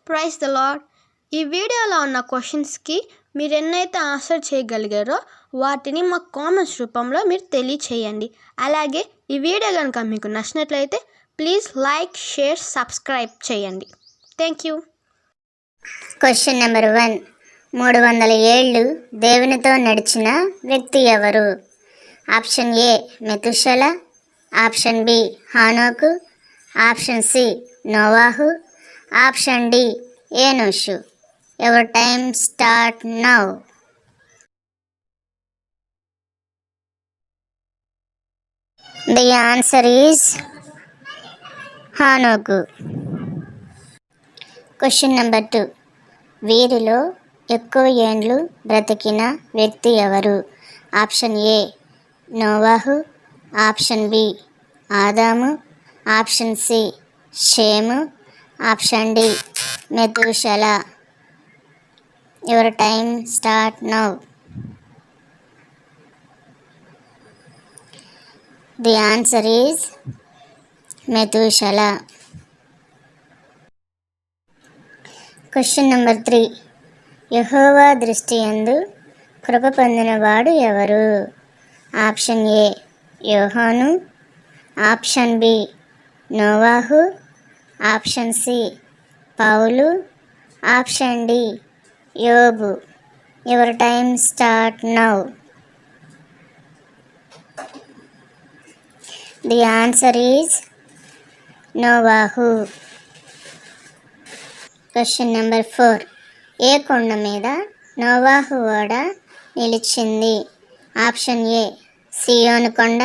Praise the lord. ఈ వీడియోలో ఉన్న క్వశ్చన్స్కి మీరు ఎన్నైతే ఆన్సర్ చేయగలిగారో వాటిని మా కామెంట్స్ రూపంలో మీరు తెలియచేయండి. అలాగే ఈ వీడియో కనుక మీకు నచ్చినట్లయితే ప్లీజ్ లైక్, షేర్, సబ్స్క్రైబ్ చేయండి. Thank you. Question number 1. 300 ఏళ్ళు దేవునితో నడిచిన వ్యక్తి ఎవరు? Option A Methuselah, option B హానోకు, ఆప్షన్ సి నోవాహు, ఆప్షన్ డి ఏనోషు. Your time start now. The answer is హానోకు. Question number 2. వీరిలో ఎక్కువ ఏండ్లు బ్రతికిన వ్యక్తి ఎవరు? ఆప్షన్ ఏ నోవాహు, ఆప్షన్ బి ఆదాము, ఆప్షన్ సి షేము, option D Methuselah. Your time start now. The answer is Methuselah. Question number 3. యెహోవా దృష్టి యందు కృప పొందినవాడు ఎవరు? ఆప్షన్ ఏ యోహాను, ఆప్షన్ బి నోవాహు, ఆప్షన్ సి పౌలు, ఆప్షన్ డి యోబు. Your time start now. The answer is నోవాహు. Question number 4. ఏ కొండ మీద నోవాహు ఓడ నిలిచింది? ఆప్షన్ ఏ సియోను కొండ,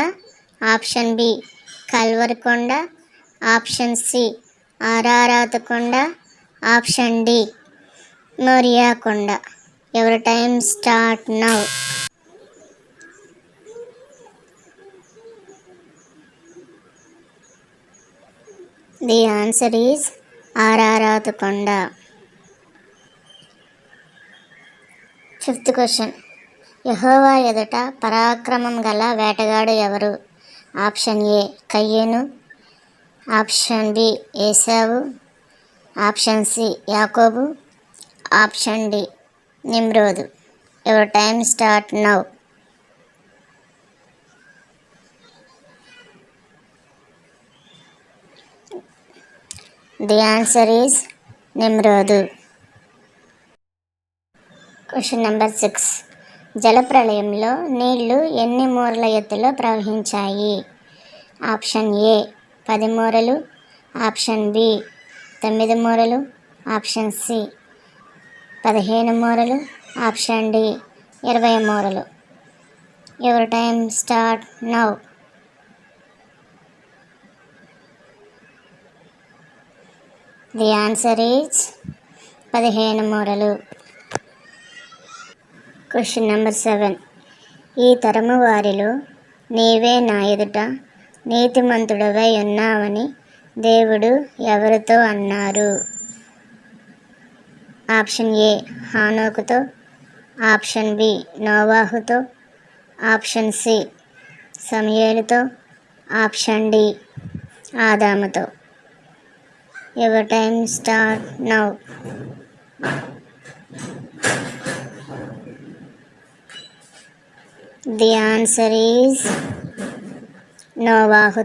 ఆప్షన్ బి కల్వరి కొండ, ఆప్షన్ సి ఆరారాతు కొండ, ఆప్షన్ డి మోరియా కొండ. Your time start now. The answer is Ararat కొండ. 5th question. యెహోవా ఎదుట పరాక్రమం గల వేటగాడు ఎవరు? ఆప్షన్ ఏ కయ్యను, ఆప్షన్ బి ఏసావు, ఆప్షన్ సి యాకోబు, option D Nimrod. Your time start now. The answer is Nimrod. Question number 6. జలప్రళయంలో నీళ్లు ఎన్ని మూరల ఎత్తులో ప్రవహించాయి? ఆప్షన్ ఏ 10 మూరలు, ఆప్షన్ బి 9 మూరలు, ఆప్షన్ సి 15 మూరలు, ఆప్షన్ డి 20 మూరలు. Your time start now. The answer is 15 మూరలు. Question number 7. ఈ తరము వారిలో నీవే నా ఎదుట నీతిమంతుడవై ఉన్నావని దేవుడు ఎవరితో అన్నారు? ఆప్షన్ ఏ హానోకుతో, ఆప్షన్ బి నోవాహుతో, ఆప్షన్ సి సమూయేలుతో, ఆప్షన్ డి ఆదాముతో. Your time start now. The answer is Novahu.